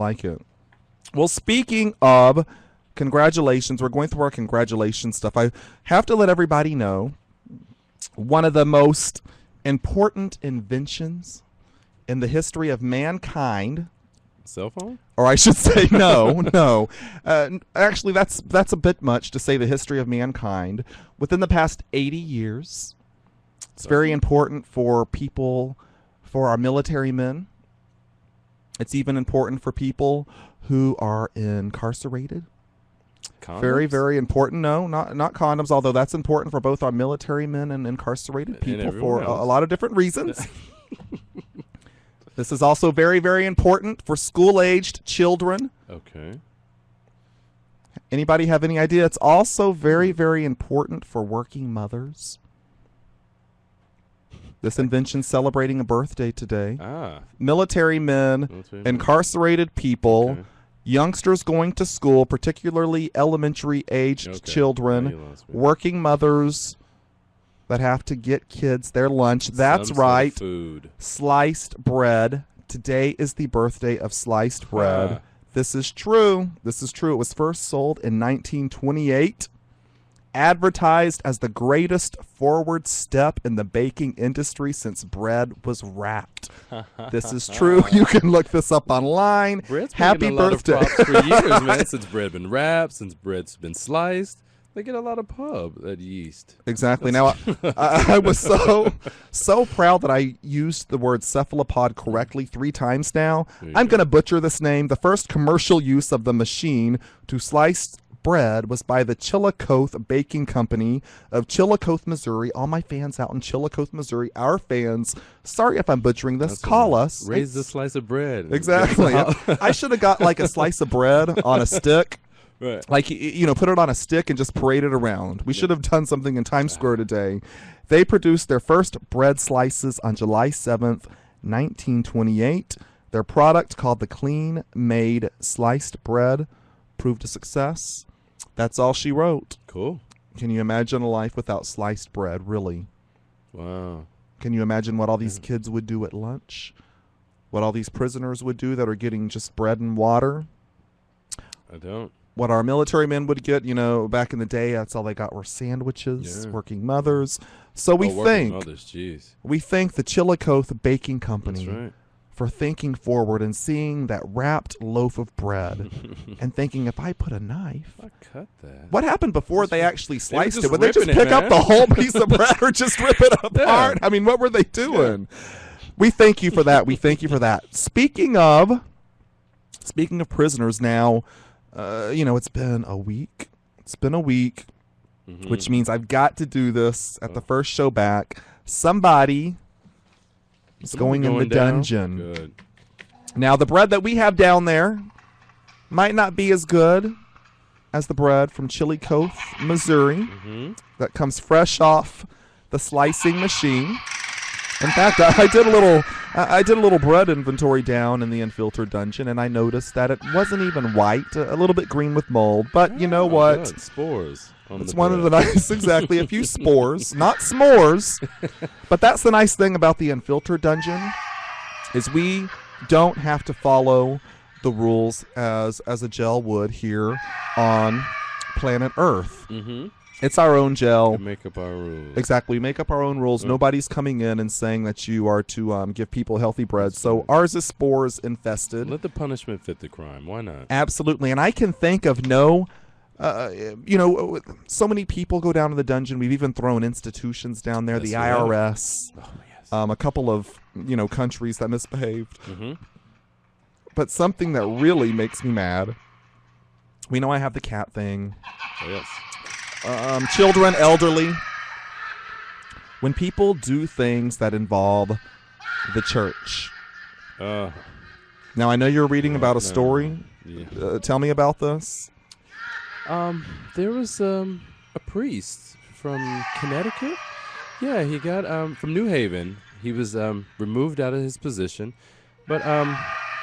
Like it. Well, speaking of congratulations, we're going through our congratulations stuff. I have to let everybody know one of the most important inventions in the history of mankind. Cell phone? Or I should say no. Actually, that's a bit much to say the history of mankind. Within the past 80 years, it's very important for people, for our military men. It's even important for people who are incarcerated. Condoms? Very, very important. No, not condoms, although that's important for both our military men and incarcerated people for a lot of different reasons. This is also very, very important for school-aged children. Okay. Anybody have any idea? It's also very, very important for working mothers. This invention's celebrating a birthday today. Military men, incarcerated people, youngsters going to school, particularly elementary-aged children, working mothers that have to get kids their lunch. That's right. Food. Sliced bread. Today is the birthday of sliced bread. This is true. This is true. It was first sold in 1928. Advertised as the greatest forward step in the baking industry since bread was wrapped. This is true. You can look this up online. Bread's Happy birthday. A lot of props for years, man. Since bread been wrapped, since bread's been sliced, they get a lot of pub at yeast. Exactly. Now, I was so proud that I used the word cephalopod correctly 3 times now. I'm going to butcher this name. The first commercial use of the machine to slice bread was by the Chillicothe Baking Company of Chillicothe, Missouri. All my fans out in Chillicothe, Missouri, our fans, sorry if I'm butchering this, call us. Raise the slice of bread. Exactly. I should have got like a slice of bread on a stick. Right. Like, you know, put it on a stick and just parade it around. We should have done something in Times Square today. They produced their first bread slices on July 7th, 1928. Their product, called the Clean Made Sliced Bread, proved a success. That's all she wrote. Cool. Can you imagine a life without sliced bread, really? Wow. Can you imagine what all these kids would do at lunch? What all these prisoners would do that are getting just bread and water? I don't. What our military men would get, you know, back in the day, that's all they got were sandwiches, working mothers. So we thank the Chillicothe Baking Company for thinking forward and seeing that wrapped loaf of bread and thinking, if I put a knife, I cut that. What happened before they actually sliced it? Would they just pick up the whole piece of bread or just rip it apart? I mean, what were they doing? We thank you for that. We thank you for that. Speaking of prisoners now, you know, it's been a week. It's been a week, which means I've got to do this at the first show back. Somebody is going in the dungeon. Good. Now, the bread that we have down there might not be as good as the bread from Chillicothe, Missouri, that comes fresh off the slicing machine. In fact, I did a little bread inventory down in the Unfiltered dungeon, and I noticed that it wasn't even white, a little bit green with mold. But you know what? Good. Spores. It's one of the nice, exactly, a few spores, not s'mores. But that's the nice thing about the Unfiltered dungeon, is we don't have to follow the rules as a gel would here on planet Earth. It's our own gel. We make up our rules. Exactly. We make up our own rules. Nobody's coming in and saying that you are to give people healthy bread. So ours is spores infested. Let the punishment fit the crime. Why not? Absolutely. And I can think of no, you know, so many people go down to the dungeon. We've even thrown institutions down there, the IRS, a couple of, you know, countries that misbehaved. But something that really makes me mad, we know I have the cat thing. Oh, yes. Children, elderly. When people do things that involve the church. Now, I know you're reading about a story. Yeah. Tell me about this. There was a priest from Connecticut. Yeah, he got from New Haven. He was removed out of his position. But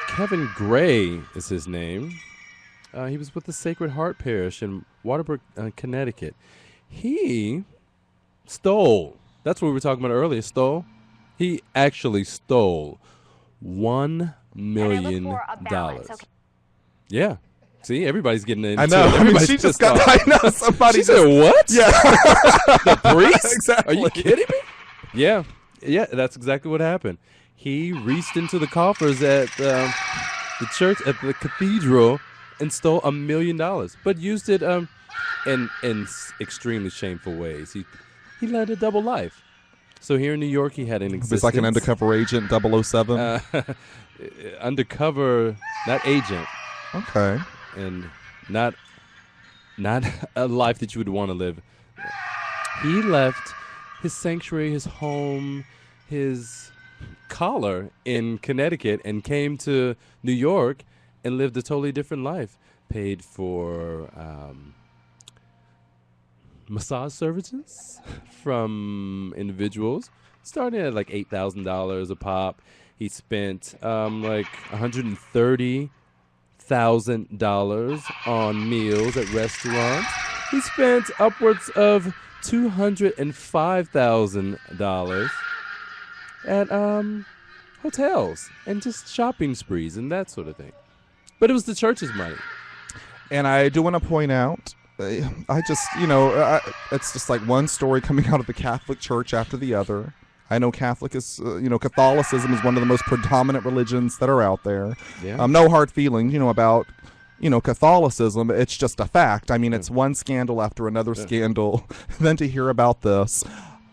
Kevin Gray is his name. He was with the Sacred Heart Parish in Waterbrook, Connecticut. He stole. That's what we were talking about earlier. Stole. He actually stole $1 million. Yeah. See, everybody's getting into I know. it. Everybody's she just pissed got. off. I know. Somebody She just. said, what? Yeah. The priest? Exactly. Are you kidding me? Yeah. Yeah, that's exactly what happened. He reached into the coffers at the church, at the cathedral, and stole $1 million, but used it in extremely shameful ways. He led a double life. So here in New York, he had an existence. It's like an undercover agent, 007. Undercover, not agent. Okay. And not a life that you would want to live. He left his sanctuary, his home, his collar in Connecticut and came to New York and lived a totally different life. Paid for massage services from individuals, starting at like $8,000 a pop. He spent like $130,000 on meals at restaurants. He spent upwards of $205,000 at hotels and just shopping sprees and that sort of thing. But it was the church's money. And I do want to point out, I just, it's just like one story coming out of the Catholic Church after the other. I know Catholicism is one of the most predominant religions that are out there. Yeah. No hard feelings, about, Catholicism. It's just a fact. I mean, it's one scandal after another scandal. Then to hear about this,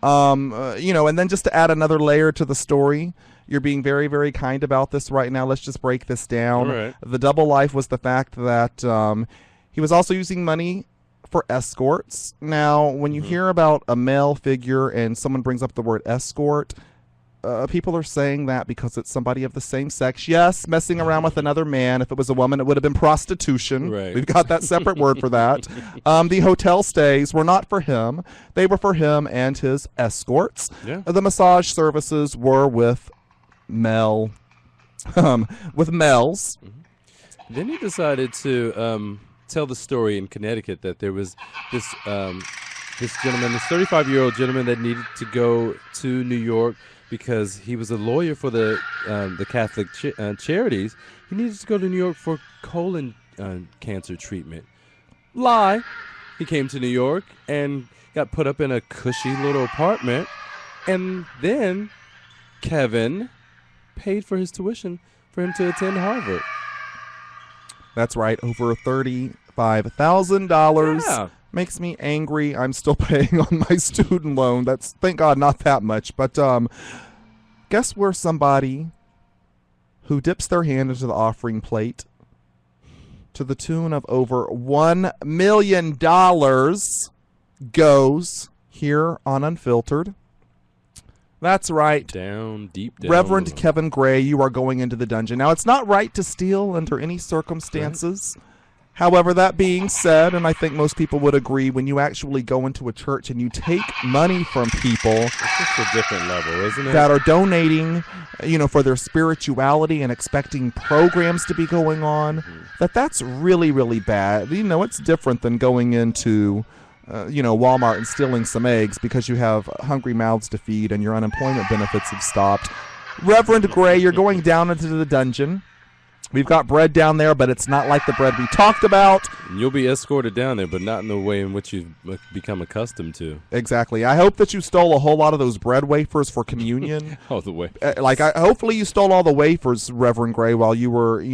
and then just to add another layer to the story. You're being very, very kind about this right now. Let's just break this down. All right. The double life was the fact that he was also using money for escorts. Now, when you hear about a male figure and someone brings up the word escort, people are saying that because it's somebody of the same sex. Yes, messing around with another man. If it was a woman, it would have been prostitution. Right. We've got that separate word for that. The hotel stays were not for him. They were for him and his escorts. Yeah. The massage services were with males. Then he decided to tell the story in Connecticut that there was this gentleman, this 35-year-old gentleman that needed to go to New York because he was a lawyer for the Catholic charities. He needed to go to New York for colon cancer treatment. Lie. He came to New York and got put up in a cushy little apartment, and then Kevin paid for his tuition for him to attend Harvard. That's right, over $35,000. Yeah. Makes me angry. I'm still paying on my student loan. That's, thank God, not that much. But guess where somebody who dips their hand into the offering plate to the tune of over $1 million goes here on Unfiltered? That's right. Deep down. Reverend Kevin Gray, you are going into the dungeon. Now, it's not right to steal under any circumstances. Right. However, that being said, and I think most people would agree, when you actually go into a church and you take money from people, it's just a different level, isn't it? That are donating, for their spirituality and expecting programs to be going on, that's really, really bad. It's different than going into Walmart and stealing some eggs because you have hungry mouths to feed and your unemployment benefits have stopped. Reverend Gray, you're going down into the dungeon. We've got bread down there, but it's not like the bread we talked about. You'll be escorted down there, but not in the way in which you've become accustomed to. Exactly. I hope that you stole a whole lot of those bread wafers for communion. Oh, the way. Hopefully you stole all the wafers, Reverend Gray, while you were,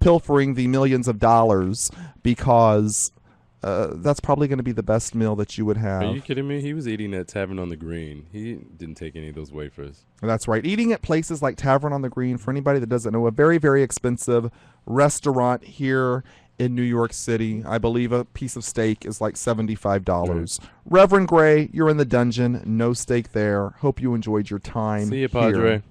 pilfering the millions of dollars, because that's probably going to be the best meal that you would have. Are you kidding me? He was eating at Tavern on the Green. He didn't take any of those wafers. That's right. Eating at places like Tavern on the Green, for anybody that doesn't know, a very, very expensive restaurant here in New York City. I believe a piece of steak is like $75. Right. Reverend Gray, you're in the dungeon. No steak there. Hope you enjoyed your time. See you, Padre. Here.